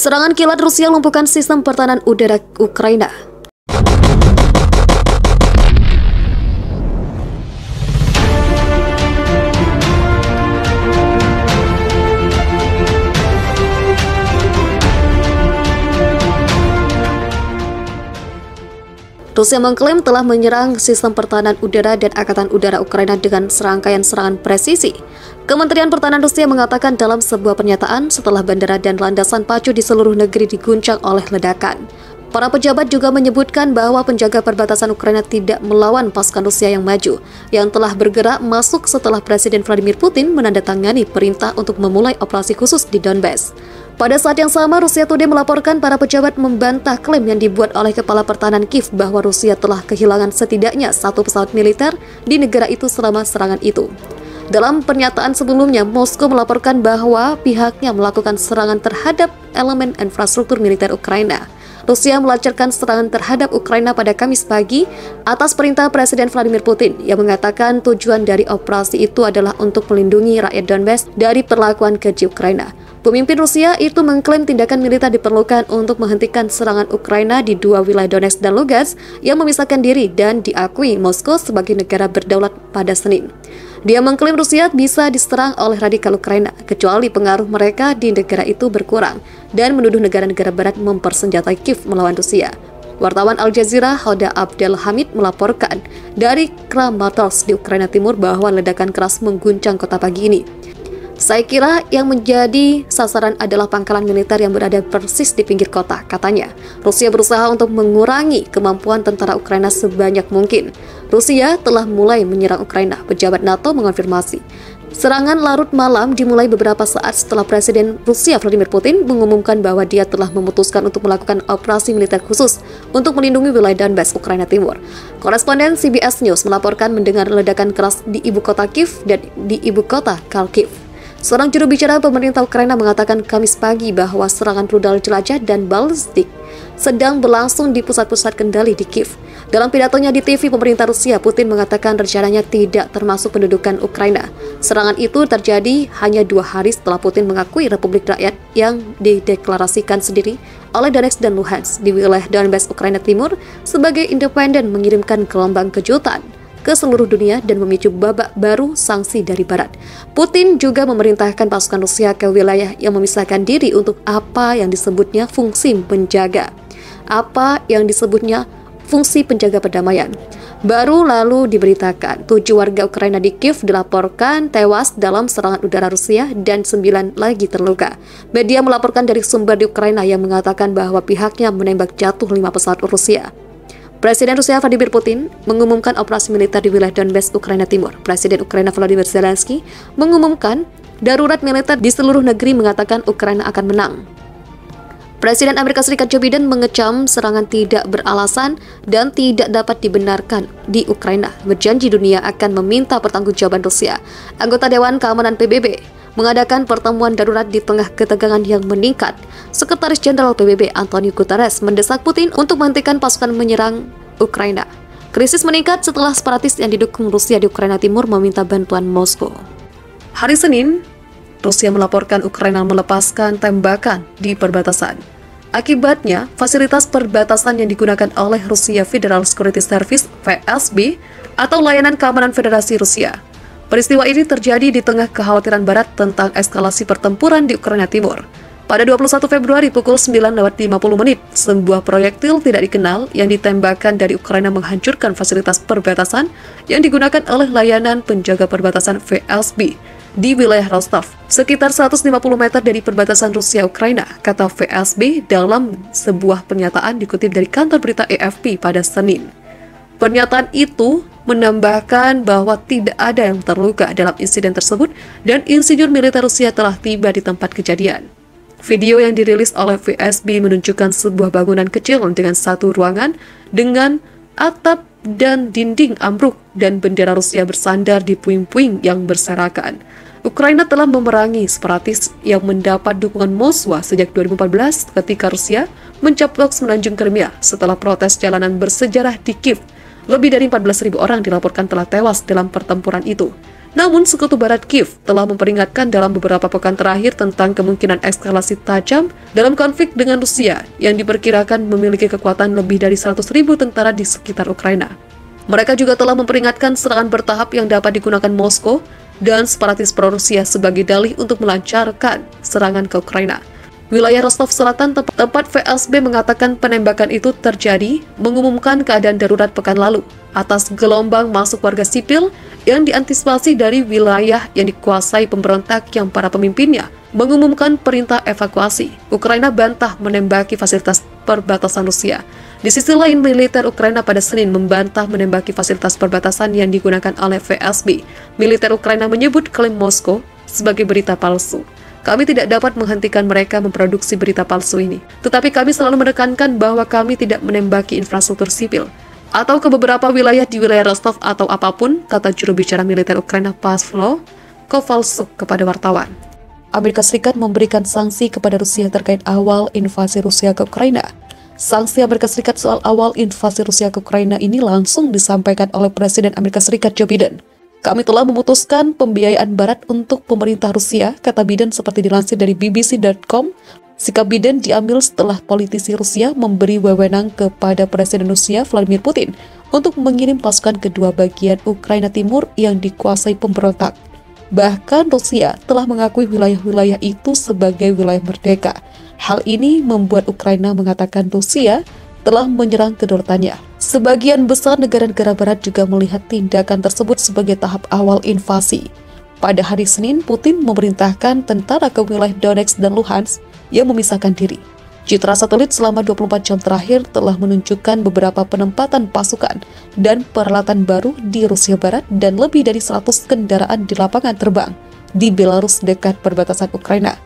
Serangan kilat Rusia lumpuhkan sistem pertahanan udara Ukraina. Rusia mengklaim telah menyerang sistem pertahanan udara dan Angkatan Udara Ukraina dengan serangkaian serangan presisi. Kementerian Pertahanan Rusia mengatakan dalam sebuah pernyataan setelah bandara dan landasan pacu di seluruh negeri diguncang oleh ledakan. Para pejabat juga menyebutkan bahwa penjaga perbatasan Ukraina tidak melawan pasukan Rusia yang maju, yang telah bergerak masuk setelah Presiden Vladimir Putin menandatangani perintah untuk memulai operasi khusus di Donbas. Pada saat yang sama, Rusia Today melaporkan para pejabat membantah klaim yang dibuat oleh Kepala Pertahanan Kiev bahwa Rusia telah kehilangan setidaknya satu pesawat militer di negara itu selama serangan itu. Dalam pernyataan sebelumnya, Moskow melaporkan bahwa pihaknya melakukan serangan terhadap elemen infrastruktur militer Ukraina. Rusia melancarkan serangan terhadap Ukraina pada Kamis pagi atas perintah Presiden Vladimir Putin yang mengatakan tujuan dari operasi itu adalah untuk melindungi rakyat Donbas dari perlakuan keji Ukraina. Pemimpin Rusia itu mengklaim tindakan militer diperlukan untuk menghentikan serangan Ukraina di dua wilayah Donetsk dan Lugansk yang memisahkan diri dan diakui Moskow sebagai negara berdaulat pada Senin. Dia mengklaim Rusia bisa diserang oleh radikal Ukraina, kecuali pengaruh mereka di negara itu berkurang, dan menuduh negara-negara barat mempersenjatai Kiev melawan Rusia. Wartawan Al Jazeera Hoda Abdel Hamid melaporkan dari Kramatorsk di Ukraina Timur bahwa ledakan keras mengguncang kota pagi ini. Saya kira yang menjadi sasaran adalah pangkalan militer yang berada persis di pinggir kota, katanya. Rusia berusaha untuk mengurangi kemampuan tentara Ukraina sebanyak mungkin. Rusia telah mulai menyerang Ukraina, pejabat NATO mengonfirmasi. Serangan larut malam dimulai beberapa saat setelah Presiden Rusia Vladimir Putin mengumumkan bahwa dia telah memutuskan untuk melakukan operasi militer khusus untuk melindungi wilayah Donbas, Ukraina Timur. Koresponden CBS News melaporkan mendengar ledakan keras di ibu kota Kiev dan di ibu kota Kharkiv. Seorang juru bicara pemerintah Ukraina mengatakan Kamis pagi bahwa serangan rudal jelajah dan balistik sedang berlangsung di pusat-pusat kendali di Kiev. Dalam pidatonya di TV pemerintah Rusia, Putin mengatakan rencananya tidak termasuk pendudukan Ukraina. Serangan itu terjadi hanya 2 hari setelah Putin mengakui Republik Rakyat yang dideklarasikan sendiri oleh Donetsk dan Luhansk di wilayah Donbas, Ukraina Timur sebagai independen, mengirimkan gelombang kejutan ke seluruh dunia dan memicu babak baru sanksi dari Barat. Putin juga memerintahkan pasukan Rusia ke wilayah yang memisahkan diri untuk apa yang disebutnya fungsi penjaga perdamaian. Baru lalu diberitakan 7 warga Ukraina di Kiev dilaporkan tewas dalam serangan udara Rusia dan 9 lagi terluka. Media melaporkan dari sumber di Ukraina yang mengatakan bahwa pihaknya menembak jatuh 5 pesawat Rusia. Presiden Rusia Vladimir Putin mengumumkan operasi militer di wilayah Donbas, Ukraina Timur. Presiden Ukraina Volodymyr Zelensky mengumumkan darurat militer di seluruh negeri, mengatakan Ukraina akan menang. Presiden Amerika Serikat Joe Biden mengecam serangan tidak beralasan dan tidak dapat dibenarkan di Ukraina. Berjanji dunia akan meminta pertanggungjawaban Rusia. Anggota Dewan Keamanan PBB mengadakan pertemuan darurat di tengah ketegangan yang meningkat. Sekretaris Jenderal PBB Antonio Guterres mendesak Putin untuk menghentikan pasukan menyerang Ukraina. Krisis meningkat setelah separatis yang didukung Rusia di Ukraina Timur meminta bantuan Moskow. Hari Senin, Rusia melaporkan Ukraina melepaskan tembakan di perbatasan. Akibatnya, fasilitas perbatasan yang digunakan oleh Rusia Federal Security Service (FSB) atau Layanan Keamanan Federasi Rusia. Peristiwa ini terjadi di tengah kekhawatiran Barat tentang eskalasi pertempuran di Ukraina Timur. Pada 21 Februari pukul 9.50 sebuah proyektil tidak dikenal yang ditembakkan dari Ukraina menghancurkan fasilitas perbatasan yang digunakan oleh Layanan Penjaga Perbatasan FSB di wilayah Rostov, sekitar 150 meter dari perbatasan Rusia-Ukraina, kata FSB dalam sebuah pernyataan dikutip dari kantor berita AFP pada Senin. Pernyataan itu menambahkan bahwa tidak ada yang terluka dalam insiden tersebut dan insinyur militer Rusia telah tiba di tempat kejadian. Video yang dirilis oleh FSB menunjukkan sebuah bangunan kecil dengan satu ruangan dengan atap dan dinding ambruk dan bendera Rusia bersandar di puing-puing yang berserakan. Ukraina telah memerangi separatis yang mendapat dukungan Moskwa sejak 2014 ketika Rusia mencaplok semenanjung Crimea setelah protes jalanan bersejarah di Kiev. Lebih dari 14.000 orang dilaporkan telah tewas dalam pertempuran itu. Namun, Sekutu Barat Kiev telah memperingatkan dalam beberapa pekan terakhir tentang kemungkinan eskalasi tajam dalam konflik dengan Rusia yang diperkirakan memiliki kekuatan lebih dari 100.000 tentara di sekitar Ukraina. Mereka juga telah memperingatkan serangan bertahap yang dapat digunakan Moskow dan separatis pro-Rusia sebagai dalih untuk melancarkan serangan ke Ukraina. Wilayah Rostov Selatan, tempat FSB mengatakan penembakan itu terjadi, mengumumkan keadaan darurat pekan lalu atas gelombang masuk warga sipil yang diantisipasi dari wilayah yang dikuasai pemberontak yang para pemimpinnya mengumumkan perintah evakuasi. Ukraina bantah menembaki fasilitas perbatasan Rusia. Di sisi lain, militer Ukraina pada Senin membantah menembaki fasilitas perbatasan yang digunakan oleh FSB. Militer Ukraina menyebut klaim Moskow sebagai berita palsu. Kami tidak dapat menghentikan mereka memproduksi berita palsu ini. Tetapi kami selalu menekankan bahwa kami tidak menembaki infrastruktur sipil atau ke beberapa wilayah di wilayah Rostov atau apapun, kata juru bicara militer Ukraina Pavlo Kovalchuk kepada wartawan. Amerika Serikat memberikan sanksi kepada Rusia terkait awal invasi Rusia ke Ukraina. Sanksi Amerika Serikat soal awal invasi Rusia ke Ukraina ini langsung disampaikan oleh Presiden Amerika Serikat Joe Biden. Kami telah memutuskan pembiayaan barat untuk pemerintah Rusia, kata Biden seperti dilansir dari BBC.com. Sikap Biden diambil setelah politisi Rusia memberi wewenang kepada Presiden Rusia Vladimir Putin untuk mengirim pasukan ke dua bagian Ukraina Timur yang dikuasai pemberontak. Bahkan Rusia telah mengakui wilayah-wilayah itu sebagai wilayah merdeka. Hal ini membuat Ukraina mengatakan Rusia telah menyerang kedaulatannya. Sebagian besar negara-negara barat juga melihat tindakan tersebut sebagai tahap awal invasi. Pada hari Senin, Putin memerintahkan tentara ke wilayah Donetsk dan Luhansk yang memisahkan diri. Citra satelit selama 24 jam terakhir telah menunjukkan beberapa penempatan pasukan dan peralatan baru di Rusia Barat dan lebih dari 100 kendaraan di lapangan terbang di Belarus dekat perbatasan Ukraina.